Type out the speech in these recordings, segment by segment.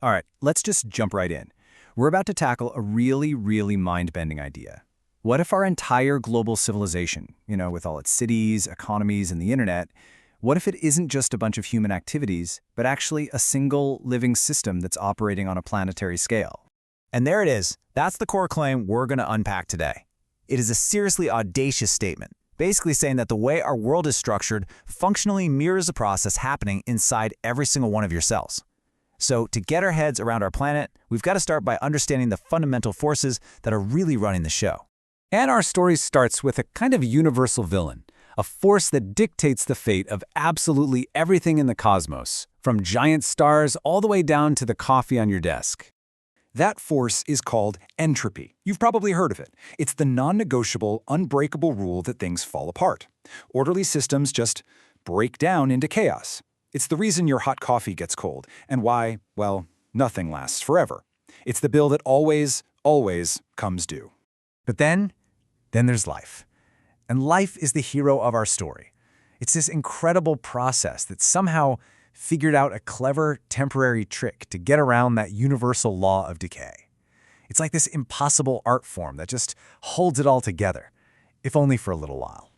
All right, let's just jump right in. We're about to tackle a really, really mind-bending idea. What if our entire global civilization, with all its cities, economies, and the internet, what if it isn't just a bunch of human activities, but actually a single living system that's operating on a planetary scale? And there it is. That's the core claim we're going to unpack today. It is a seriously audacious statement, basically saying that the way our world is structured functionally mirrors a process happening inside every single one of your cells. So to get our heads around our planet, we've got to start by understanding the fundamental forces that are really running the show. And our story starts with a kind of universal villain, a force that dictates the fate of absolutely everything in the cosmos, from giant stars all the way down to the coffee on your desk. That force is called entropy. You've probably heard of it. It's the non-negotiable, unbreakable rule that things fall apart. Orderly systems just break down into chaos. It's the reason your hot coffee gets cold, and why, well, nothing lasts forever. It's the bill that always, always comes due. But then there's life. And life is the hero of our story. It's this incredible process that somehow figured out a clever temporary trick to get around that universal law of decay. It's like this impossible art form that just holds it all together, if only for a little while.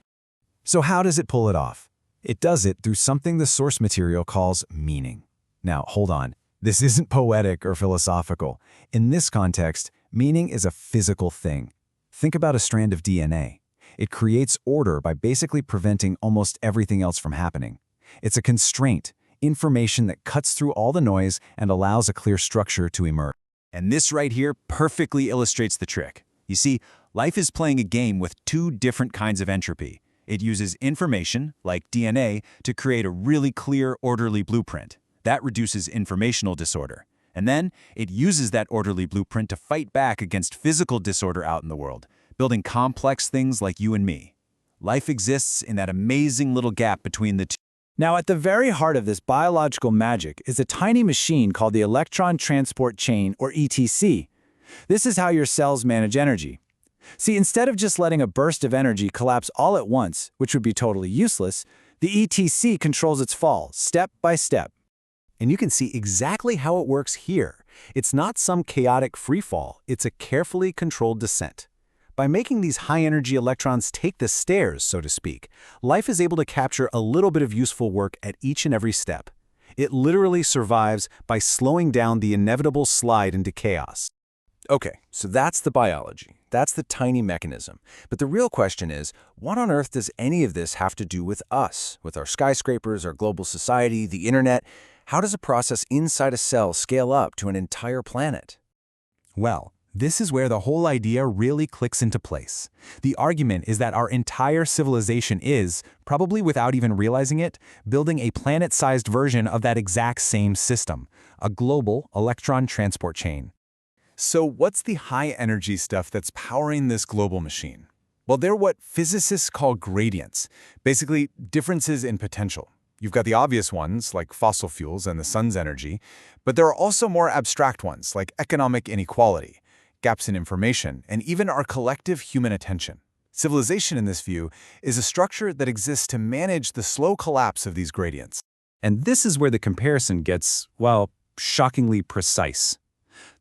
So how does it pull it off? It does it through something the source material calls meaning. Now, hold on. This isn't poetic or philosophical. In this context, meaning is a physical thing. Think about a strand of DNA. It creates order by basically preventing almost everything else from happening. It's a constraint, information that cuts through all the noise and allows a clear structure to emerge. And this right here perfectly illustrates the trick. You see, life is playing a game with two different kinds of entropy. It uses information, like DNA, to create a really clear, orderly blueprint. That reduces informational disorder. And then, it uses that orderly blueprint to fight back against physical disorder out in the world, building complex things like you and me. Life exists in that amazing little gap between the two. Now, at the very heart of this biological magic is a tiny machine called the electron transport chain, or ETC. This is how your cells manage energy. See, instead of just letting a burst of energy collapse all at once, which would be totally useless, the ETC controls its fall, step by step. And you can see exactly how it works here. It's not some chaotic freefall, it's a carefully controlled descent. By making these high-energy electrons take the stairs, so to speak, life is able to capture a little bit of useful work at each and every step. It literally survives by slowing down the inevitable slide into chaos. Okay, so that's the biology. That's the tiny mechanism. But the real question is, what on earth does any of this have to do with us, with our skyscrapers, our global society, the internet? How does a process inside a cell scale up to an entire planet? Well, this is where the whole idea really clicks into place. The argument is that our entire civilization is, probably without even realizing it, building a planet-sized version of that exact same system, a global electron transport chain. So what's the high-energy stuff that's powering this global machine? Well, they're what physicists call gradients, basically differences in potential. You've got the obvious ones, like fossil fuels and the sun's energy, but there are also more abstract ones, like economic inequality, gaps in information, and even our collective human attention. Civilization, in this view, is a structure that exists to manage the slow collapse of these gradients. And this is where the comparison gets, well, shockingly precise.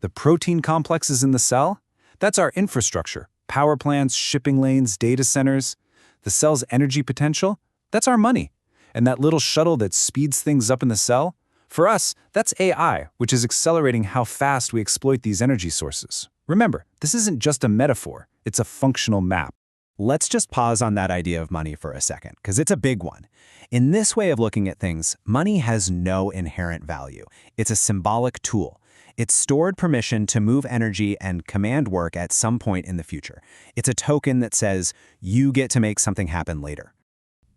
The protein complexes in the cell? That's our infrastructure. Power plants, shipping lanes, data centers. The cell's energy potential? That's our money. And that little shuttle that speeds things up in the cell? For us, that's AI, which is accelerating how fast we exploit these energy sources. Remember, this isn't just a metaphor, it's a functional map. Let's just pause on that idea of money for a second, because it's a big one. In this way of looking at things, money has no inherent value. It's a symbolic tool. It's stored permission to move energy and command work at some point in the future. It's a token that says, you get to make something happen later.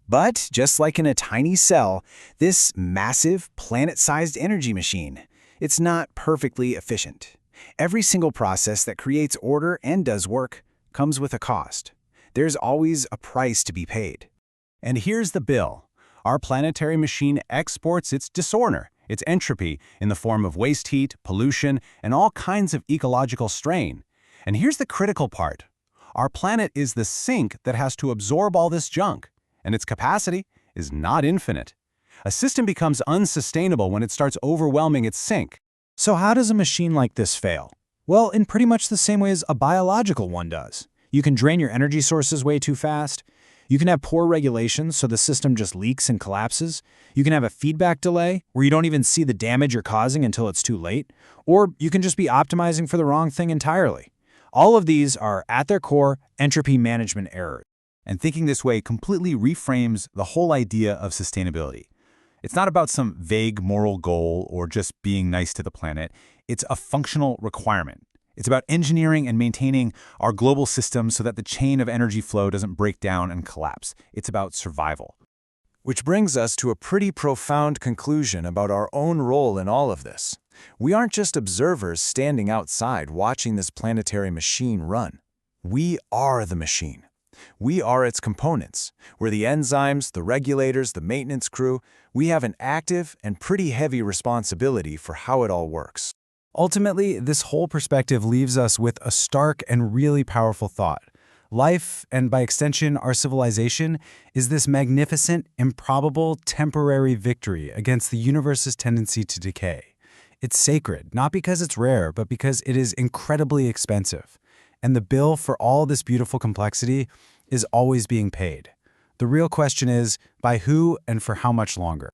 But just like in a tiny cell, this massive, planet-sized energy machine, it's not perfectly efficient. Every single process that creates order and does work comes with a cost. There's always a price to be paid. And here's the bill. Our planetary machine exports its disorder, its entropy, in the form of waste heat, pollution, and all kinds of ecological strain. And here's the critical part. Our planet is the sink that has to absorb all this junk, and its capacity is not infinite. A system becomes unsustainable when it starts overwhelming its sink. So how does a machine like this fail? Well, in pretty much the same way as a biological one does. You can drain your energy sources way too fast. You can have poor regulations so the system just leaks and collapses. You can have a feedback delay where you don't even see the damage you're causing until it's too late. Or you can just be optimizing for the wrong thing entirely. All of these are, at their core, entropy management errors. And thinking this way completely reframes the whole idea of sustainability. It's not about some vague moral goal or just being nice to the planet. It's a functional requirement. It's about engineering and maintaining our global system so that the chain of energy flow doesn't break down and collapse. It's about survival. Which brings us to a pretty profound conclusion about our own role in all of this. We aren't just observers standing outside watching this planetary machine run. We are the machine. We are its components. We're the enzymes, the regulators, the maintenance crew. We have an active and pretty heavy responsibility for how it all works. Ultimately, this whole perspective leaves us with a stark and really powerful thought. Life, and by extension our civilization, is this magnificent, improbable, temporary victory against the universe's tendency to decay. It's sacred, not because it's rare, but because it is incredibly expensive. And the bill for all this beautiful complexity is always being paid. The real question is, by who and for how much longer?